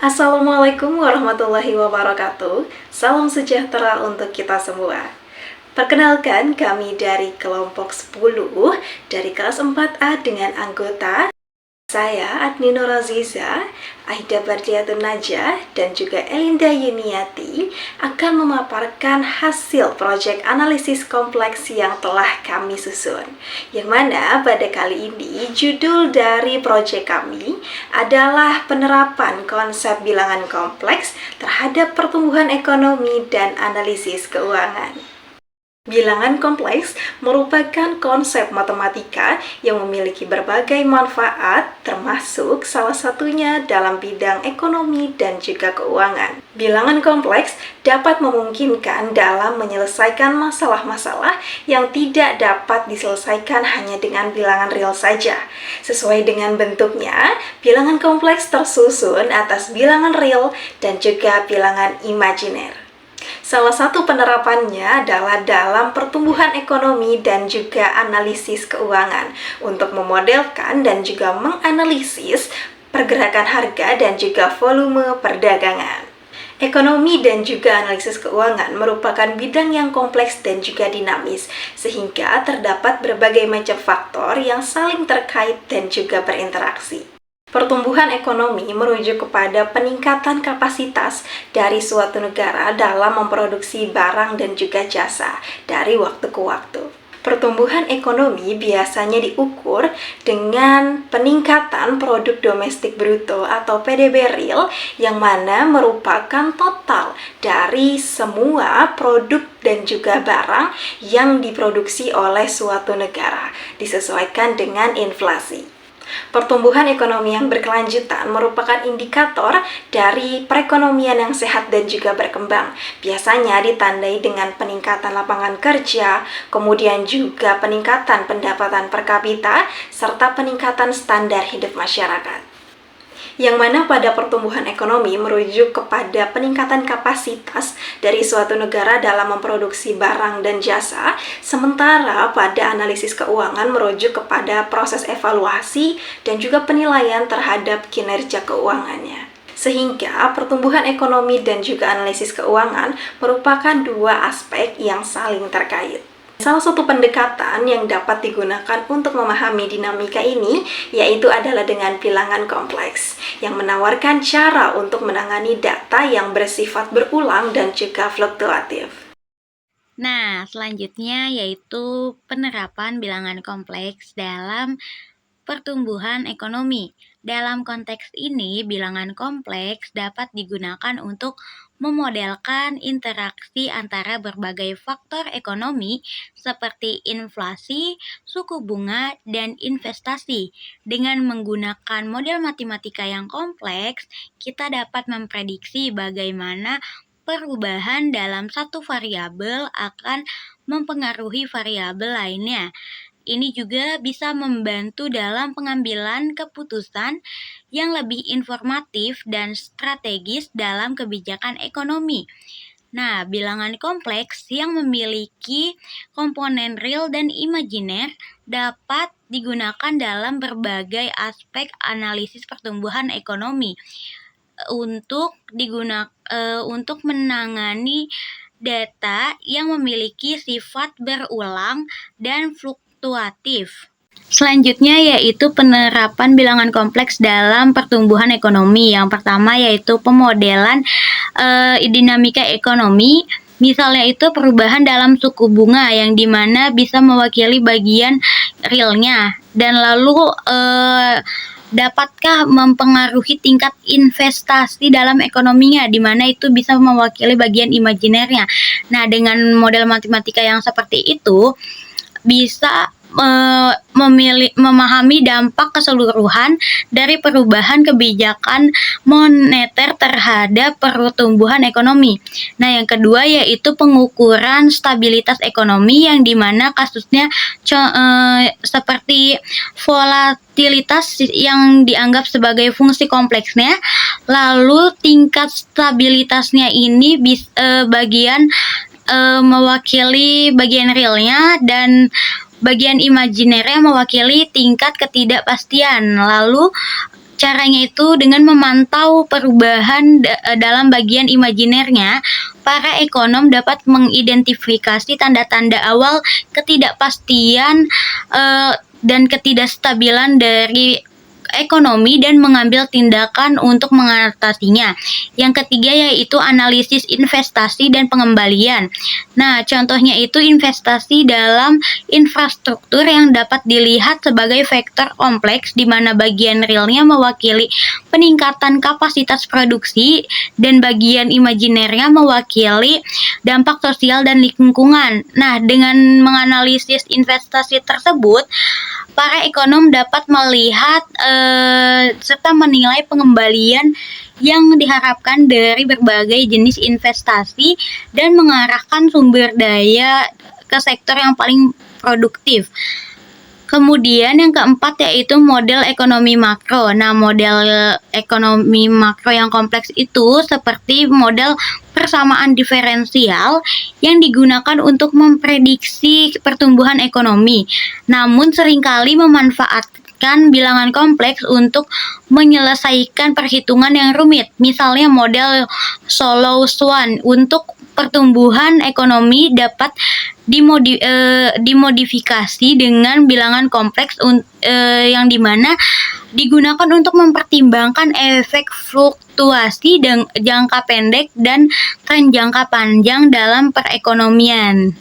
Assalamualaikum warahmatullahi wabarakatuh. Salam sejahtera untuk kita semua. Perkenalkan, kami dari kelompok 10 dari kelas 4A dengan anggota saya Adni Noraziza, Aida Bardiatun Najah, dan juga Elinda Yuniati akan memaparkan hasil proyek analisis kompleks yang telah kami susun. Yang mana pada kali ini judul dari proyek kami adalah penerapan konsep bilangan kompleks terhadap pertumbuhan ekonomi dan analisis keuangan. Bilangan kompleks merupakan konsep matematika yang memiliki berbagai manfaat, termasuk salah satunya dalam bidang ekonomi dan juga keuangan. Bilangan kompleks dapat memungkinkan dalam menyelesaikan masalah-masalah yang tidak dapat diselesaikan hanya dengan bilangan real saja. Sesuai dengan bentuknya, bilangan kompleks tersusun atas bilangan real dan juga bilangan imajiner. Salah satu penerapannya adalah dalam pertumbuhan ekonomi dan juga analisis keuangan untuk memodelkan dan juga menganalisis pergerakan harga dan juga volume perdagangan. Ekonomi dan juga analisis keuangan merupakan bidang yang kompleks dan juga dinamis, sehingga terdapat berbagai macam faktor yang saling terkait dan juga berinteraksi. Pertumbuhan ekonomi merujuk kepada peningkatan kapasitas dari suatu negara dalam memproduksi barang dan juga jasa dari waktu ke waktu. Pertumbuhan ekonomi biasanya diukur dengan peningkatan produk domestik bruto atau PDB real yang mana merupakan total dari semua produk dan juga barang yang diproduksi oleh suatu negara disesuaikan dengan inflasi. Pertumbuhan ekonomi yang berkelanjutan merupakan indikator dari perekonomian yang sehat dan juga berkembang. Biasanya ditandai dengan peningkatan lapangan kerja, kemudian juga peningkatan pendapatan per kapita, serta peningkatan standar hidup masyarakat. Yang mana pada pertumbuhan ekonomi merujuk kepada peningkatan kapasitas dari suatu negara dalam memproduksi barang dan jasa, sementara pada analisis keuangan merujuk kepada proses evaluasi dan juga penilaian terhadap kinerja keuangannya. Sehingga pertumbuhan ekonomi dan juga analisis keuangan merupakan dua aspek yang saling terkait. Salah satu pendekatan yang dapat digunakan untuk memahami dinamika ini yaitu adalah dengan bilangan kompleks yang menawarkan cara untuk menangani data yang bersifat berulang dan juga fluktuatif. Nah, selanjutnya yaitu penerapan bilangan kompleks dalam pertumbuhan ekonomi. Dalam konteks ini, bilangan kompleks dapat digunakan untuk memodelkan interaksi antara berbagai faktor ekonomi seperti inflasi, suku bunga, dan investasi. Dengan menggunakan model matematika yang kompleks, kita dapat memprediksi bagaimana perubahan dalam satu variabel akan mempengaruhi variabel lainnya. Ini juga bisa membantu dalam pengambilan keputusan yang lebih informatif dan strategis dalam kebijakan ekonomi. Nah, bilangan kompleks yang memiliki komponen real dan imajiner dapat digunakan dalam berbagai aspek analisis pertumbuhan ekonomi untuk menangani data yang memiliki sifat berulang dan fluktuatif. Selanjutnya yaitu penerapan bilangan kompleks dalam pertumbuhan ekonomi. Yang pertama yaitu pemodelan dinamika ekonomi. Misalnya itu perubahan dalam suku bunga yang dimana bisa mewakili bagian realnya. Dan lalu dapatkah mempengaruhi tingkat investasi dalam ekonominya, di mana itu bisa mewakili bagian imajinernya. Nah, dengan model matematika yang seperti itu, bisa memahami dampak keseluruhan dari perubahan kebijakan moneter terhadap pertumbuhan ekonomi. Nah, yang kedua yaitu pengukuran stabilitas ekonomi yang dimana kasusnya seperti volatilitas yang dianggap sebagai fungsi kompleksnya, lalu tingkat stabilitasnya ini bagian mewakili bagian realnya dan bagian imajinernya mewakili tingkat ketidakpastian. Lalu Caranya itu dengan memantau perubahan dalam bagian imajinernya, para ekonom dapat mengidentifikasi tanda-tanda awal ketidakpastian dan ketidakstabilan dari ekonomi dan mengambil tindakan untuk mengatasinya. Yang ketiga yaitu analisis investasi dan pengembalian. Nah, contohnya itu investasi dalam infrastruktur yang dapat dilihat sebagai vektor kompleks di mana bagian realnya mewakili peningkatan kapasitas produksi dan bagian imajinernya mewakili dampak sosial dan lingkungan. Nah, dengan menganalisis investasi tersebut, para ekonom dapat melihat serta menilai pengembalian yang diharapkan dari berbagai jenis investasi dan mengarahkan sumber daya ke sektor yang paling produktif. Kemudian yang keempat yaitu model ekonomi makro. Nah, model ekonomi makro yang kompleks itu seperti model persamaan diferensial yang digunakan untuk memprediksi pertumbuhan ekonomi. Namun seringkali memanfaatkan bilangan kompleks untuk menyelesaikan perhitungan yang rumit. Misalnya model Solow-Swan untuk pertumbuhan ekonomi dapat dimodifikasi dengan bilangan kompleks yang dimana digunakan untuk mempertimbangkan efek fluktuasi jangka pendek dan tren jangka panjang dalam perekonomian.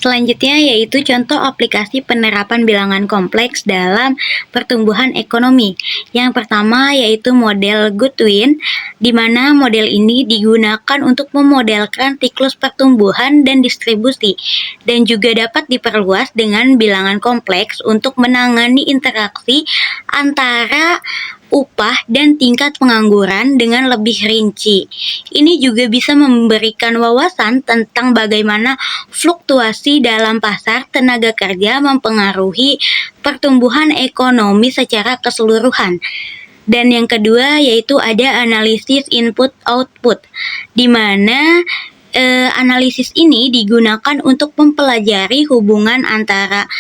Selanjutnya yaitu contoh aplikasi penerapan bilangan kompleks dalam pertumbuhan ekonomi. Yang pertama yaitu model Goodwin, di mana model ini digunakan untuk memodelkan siklus pertumbuhan dan distribusi, dan juga dapat diperluas dengan bilangan kompleks untuk menangani interaksi antara upah dan tingkat pengangguran dengan lebih rinci. Ini juga bisa memberikan wawasan tentang bagaimana fluktuasi dalam pasar tenaga kerja mempengaruhi pertumbuhan ekonomi secara keseluruhan. Dan yang kedua yaitu ada analisis input-output, di mana analisis ini digunakan untuk mempelajari hubungan antara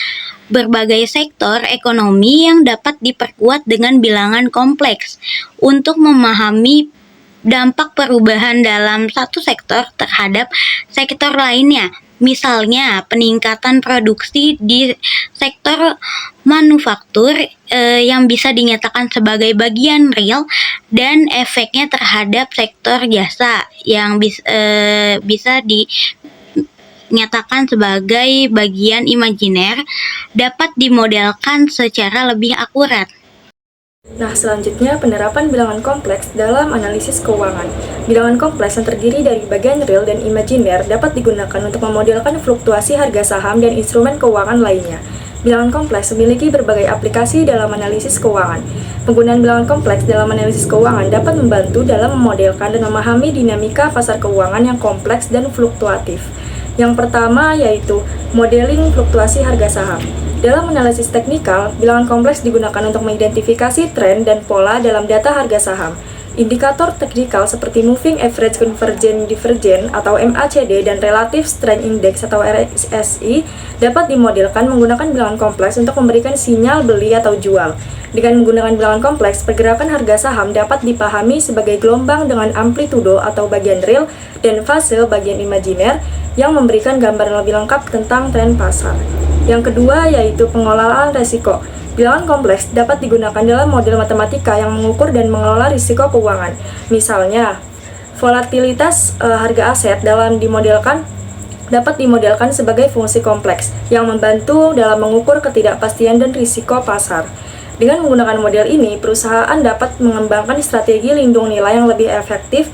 berbagai sektor ekonomi yang dapat diperkuat dengan bilangan kompleks untuk memahami dampak perubahan dalam satu sektor terhadap sektor lainnya. Misalnya, peningkatan produksi di sektor manufaktur yang bisa dinyatakan sebagai bagian real dan efeknya terhadap sektor jasa yang bisa dinyatakan sebagai bagian imajiner dapat dimodelkan secara lebih akurat. Nah, selanjutnya penerapan bilangan kompleks dalam analisis keuangan. Bilangan kompleks yang terdiri dari bagian real dan imajiner dapat digunakan untuk memodelkan fluktuasi harga saham dan instrumen keuangan lainnya. Bilangan kompleks memiliki berbagai aplikasi dalam analisis keuangan. Penggunaan bilangan kompleks dalam analisis keuangan dapat membantu dalam memodelkan dan memahami dinamika pasar keuangan yang kompleks dan fluktuatif. Yang pertama yaitu modeling fluktuasi harga saham. Dalam analisis teknikal, bilangan kompleks digunakan untuk mengidentifikasi tren dan pola dalam data harga saham. Indikator teknikal seperti Moving Average Convergent Divergent atau MACD dan Relative Strength Index atau RSI dapat dimodelkan menggunakan bilangan kompleks untuk memberikan sinyal beli atau jual. Dengan menggunakan bilangan kompleks, pergerakan harga saham dapat dipahami sebagai gelombang dengan amplitudo atau bagian real dan fase bagian imajiner yang memberikan gambaran lebih lengkap tentang tren pasar. Yang kedua yaitu pengelolaan risiko. Bilangan kompleks dapat digunakan dalam model matematika yang mengukur dan mengelola risiko keuangan. Misalnya, volatilitas harga aset dapat dimodelkan sebagai fungsi kompleks yang membantu dalam mengukur ketidakpastian dan risiko pasar. Dengan menggunakan model ini, perusahaan dapat mengembangkan strategi lindung nilai yang lebih efektif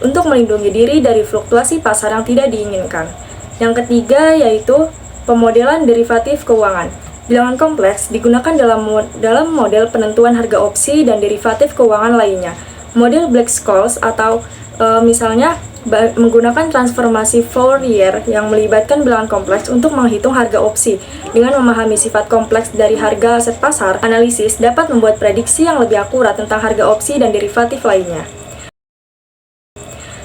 untuk melindungi diri dari fluktuasi pasar yang tidak diinginkan. Yang ketiga yaitu pemodelan derivatif keuangan. Bilangan kompleks digunakan dalam model penentuan harga opsi dan derivatif keuangan lainnya. Model Black-Scholes atau misalnya menggunakan transformasi Fourier yang melibatkan bilangan kompleks untuk menghitung harga opsi. Dengan memahami sifat kompleks dari harga aset pasar, analisis dapat membuat prediksi yang lebih akurat tentang harga opsi dan derivatif lainnya.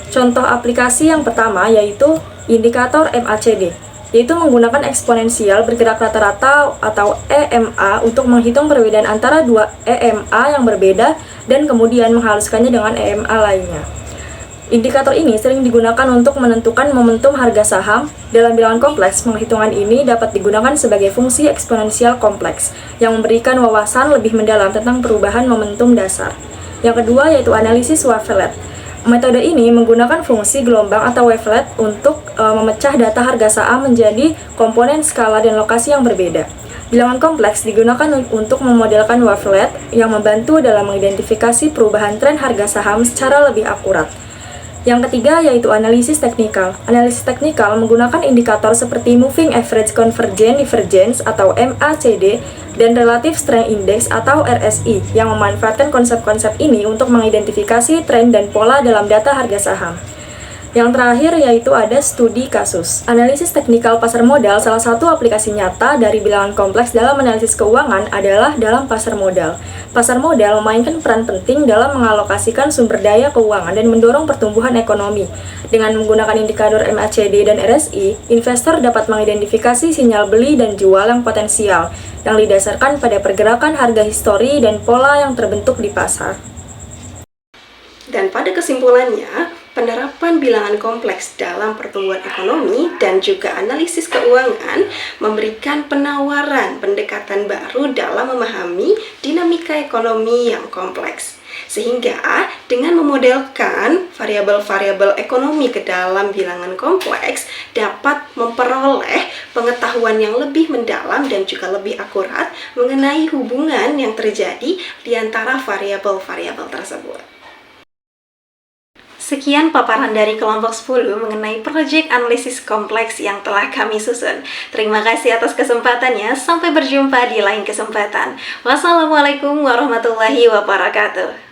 Contoh aplikasi yang pertama yaitu indikator MACD. yaitu menggunakan eksponensial bergerak rata-rata atau EMA untuk menghitung perbedaan antara dua EMA yang berbeda dan kemudian menghaluskannya dengan EMA lainnya. Indikator ini sering digunakan untuk menentukan momentum harga saham. Dalam bilangan kompleks, penghitungan ini dapat digunakan sebagai fungsi eksponensial kompleks yang memberikan wawasan lebih mendalam tentang perubahan momentum dasar. Yang kedua yaitu analisis wavelet. Metode ini menggunakan fungsi gelombang atau wavelet untuk memecah data harga saham menjadi komponen skala dan lokasi yang berbeda. Bilangan kompleks digunakan untuk memodelkan wavelet yang membantu dalam mengidentifikasi perubahan tren harga saham secara lebih akurat. Yang ketiga yaitu analisis teknikal. Analisis teknikal menggunakan indikator seperti Moving Average Convergence Divergence atau MACD dan Relative Strength Index atau RSI yang memanfaatkan konsep-konsep ini untuk mengidentifikasi tren dan pola dalam data harga saham. Yang terakhir yaitu ada studi kasus. Analisis teknikal pasar modal, salah satu aplikasi nyata dari bilangan kompleks dalam analisis keuangan adalah dalam pasar modal. Pasar modal memainkan peran penting dalam mengalokasikan sumber daya keuangan dan mendorong pertumbuhan ekonomi. Dengan menggunakan indikator MACD dan RSI, investor dapat mengidentifikasi sinyal beli dan jual yang potensial, yang didasarkan pada pergerakan harga histori dan pola yang terbentuk di pasar. Dan pada kesimpulannya, penerapan bilangan kompleks dalam pertumbuhan ekonomi dan juga analisis keuangan memberikan penawaran pendekatan baru dalam memahami dinamika ekonomi yang kompleks. Sehingga dengan memodelkan variabel-variabel ekonomi ke dalam bilangan kompleks dapat memperoleh pengetahuan yang lebih mendalam dan juga lebih akurat mengenai hubungan yang terjadi di antara variabel-variabel tersebut. Sekian paparan dari kelompok 10 mengenai proyek analisis kompleks yang telah kami susun. Terima kasih atas kesempatannya. Sampai berjumpa di lain kesempatan. Wassalamualaikum warahmatullahi wabarakatuh.